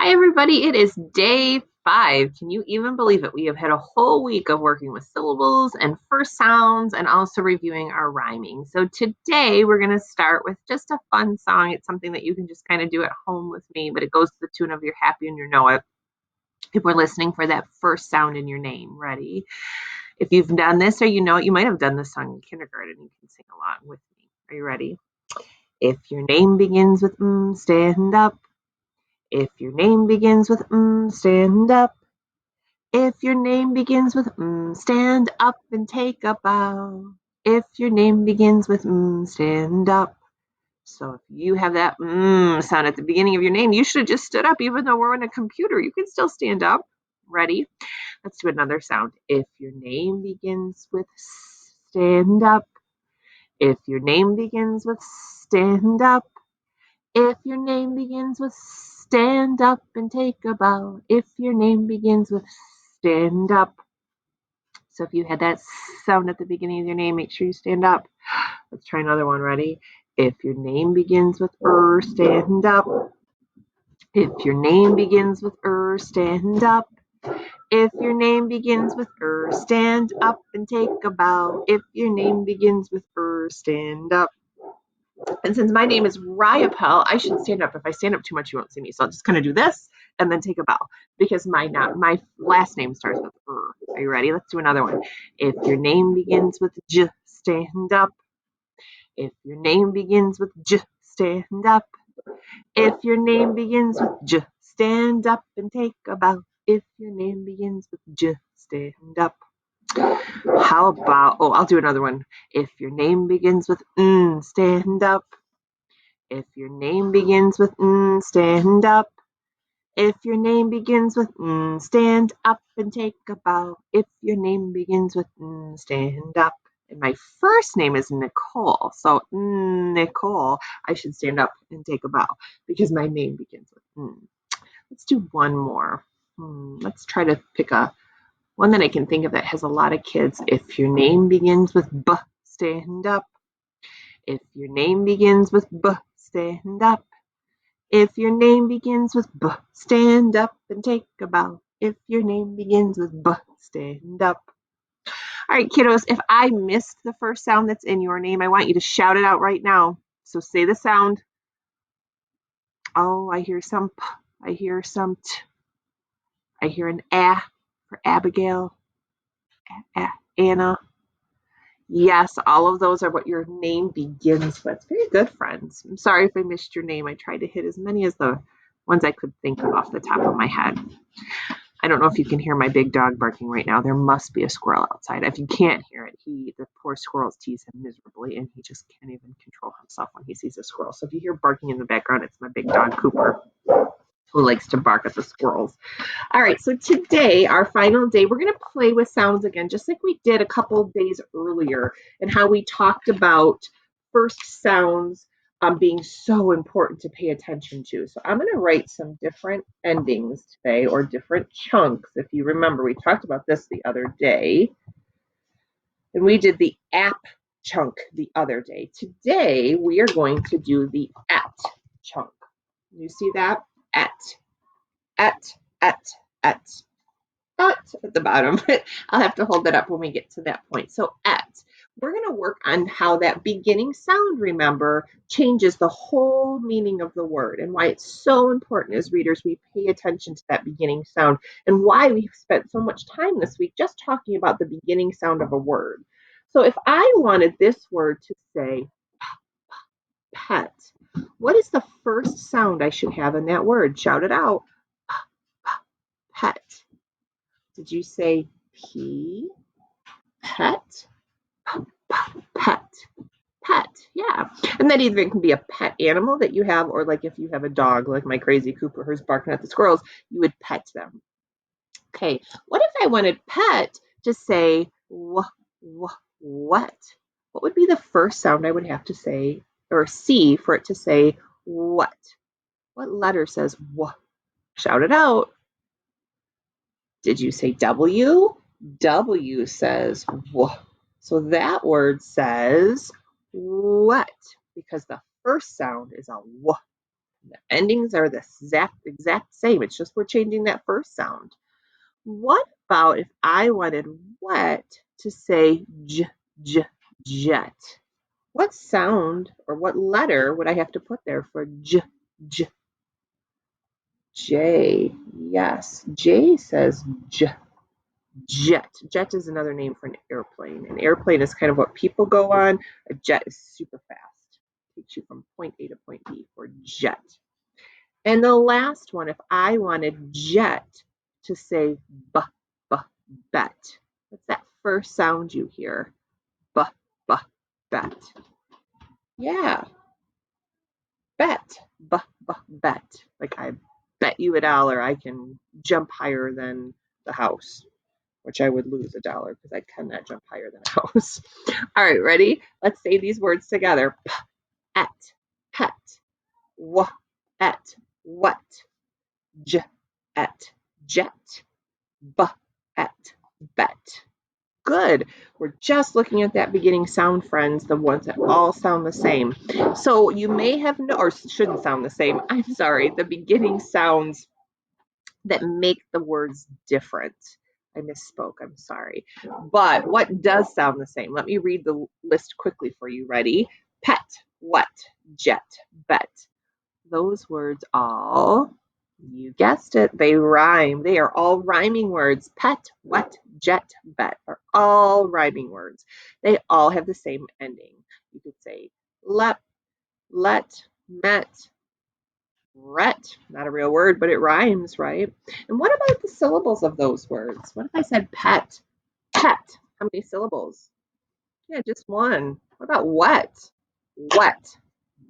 Hi, everybody. It is day 5. Can you even believe it? We have had a whole week of working with syllables and first sounds and also reviewing our rhyming. So today we're going to start with just a fun song. It's something that you can just kind of do at home with me, but it goes to the tune of You're Happy and You Know It. If we're listening for that first sound in your name, ready? If you've done this or you know it, you might have done this song in kindergarten. You can sing along with me. Are you ready? If your name begins with stand up. If your name begins with stand up. If your name begins with stand up and take a bow. If your name begins with stand up. So if you have that sound at the beginning of your name, you should have just stood up. Even though we're on a computer, you can still stand up. Ready? Let's do another sound. If your name begins with stand up. If your name begins with stand up. If your name begins with stand up and take a bow. If your name begins with stand up. So if you had that sound at the beginning of your name, make sure you stand up. Let's try another one. Ready? If your name begins with stand up. If your name begins with stand up. If your name begins with stand up and take a bow. If your name begins with stand up. And since my name is Ryapel, I should stand up. If I stand up too much, you won't see me. So I'll just kind of do this and then take a bow because my last name starts with Are you ready? Let's do another one. If your name begins with J, stand up. If your name begins with J, stand up. If your name begins with J, stand up and take a bow. If your name begins with J, stand up. How about, I'll do another one. If your name begins with stand up. If your name begins with stand up. If your name begins with stand up and take a bow. If your name begins with stand up. And my first name is Nicole. So Nicole, I should stand up and take a bow because my name begins with Let's do one more. Let's try to pick one that I can think of that has a lot of kids. If your name begins with B, stand up. If your name begins with B, stand up. If your name begins with B, stand up and take a bow. If your name begins with B, stand up. All right, kiddos, if I missed the first sound that's in your name, I want you to shout it out right now. So say the sound. Oh, I hear some P. I hear some T. I hear an A for Abigail, Anna. Yes, all of those are what your name begins with. Very good, friends. I'm sorry if I missed your name. I tried to hit as many as the ones I could think of off the top of my head. I don't know if you can hear my big dog barking right now. There must be a squirrel outside. If you can't hear it, the poor squirrels tease him miserably, and he just can't even control himself when he sees a squirrel. So if you hear barking in the background, it's my big dog, Cooper, who likes to bark at the squirrels. All right, so today, our final day, we're going to play with sounds again, just like we did a couple of days earlier, and how we talked about first sounds being so important to pay attention to. So I'm going to write some different endings today, or different chunks. If you remember, we talked about this the other day, and we did the app chunk the other day. Today, we are going to do the at chunk. You see that? At, at, at, at the bottom. I'll have to hold that up when we get to that point. So we're going to work on how that beginning sound, remember, changes the whole meaning of the word, and why it's so important as readers we pay attention to that beginning sound, and why we've spent so much time this week just talking about the beginning sound of a word. So if I wanted this word to say pet, what is the first sound I should have in that word? Shout it out. Pet. Did you say P? Pet? Pet. Pet. Yeah. And that either can be a pet animal that you have, or like if you have a dog, like my crazy Cooper who's barking at the squirrels, you would pet them. Okay. What if I wanted pet to say what? What would be the first sound I would have to say or see for it to say what? What letter says what? Shout it out. Did you say W? W says what. So that word says what, because the first sound is a W. The endings are the exact same. It's just we're changing that first sound. What about if I wanted wet to say jet? What sound or what letter would I have to put there for j, J? Yes, J says jet. Jet is another name for an airplane. An airplane is kind of what people go on. A jet is super fast. Takes you from point A to point B for jet. And the last one, if I wanted jet to say b, bet. What's that first sound you hear? B, bet. Yeah, bet. Bet. Like I bet you $1 I can jump higher than the house, which I would lose $1 because I cannot jump higher than a house. All right, ready? Let's say these words together. Pet, pet, et, what, et, jet, et, bet. Good. We're just looking at that beginning sound, friends, the ones that all sound the same. So you may have, or shouldn't sound the same. I'm sorry, the beginning sounds that make the words different. I misspoke. I'm sorry. But what does sound the same? Let me read the list quickly for you. Ready? Pet, what, jet, bet. Those words all, you guessed it, they rhyme. They are all rhyming words. Pet, what, jet, bet are all rhyming words. They all have the same ending. You could say lep, let, met, ret. Not a real word, but it rhymes, right? And what about the syllables of those words? What if I said pet? Pet. How many syllables? Yeah, just one. What about wet? Wet.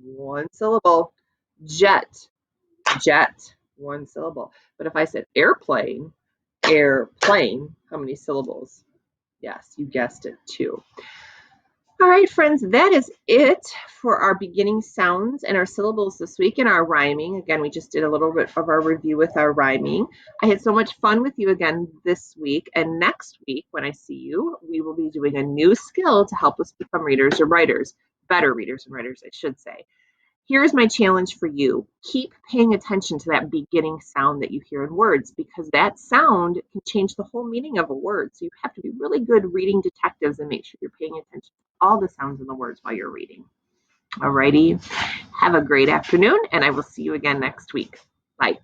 One syllable. Jet. Jet. One syllable. But if I said airplane, airplane, how many syllables? Yes, you guessed it, 2. All right, friends, that is it for our beginning sounds and our syllables this week and our rhyming. Again, we just did a little bit of our review with our rhyming. I had so much fun with you again this week. And next week, when I see you, we will be doing a new skill to help us become readers or writers, better readers and writers, I should say. Here's my challenge for you. Keep paying attention to that beginning sound that you hear in words because that sound can change the whole meaning of a word. So you have to be really good reading detectives and make sure you're paying attention to all the sounds in the words while you're reading. Alrighty. Have a great afternoon and I will see you again next week. Bye.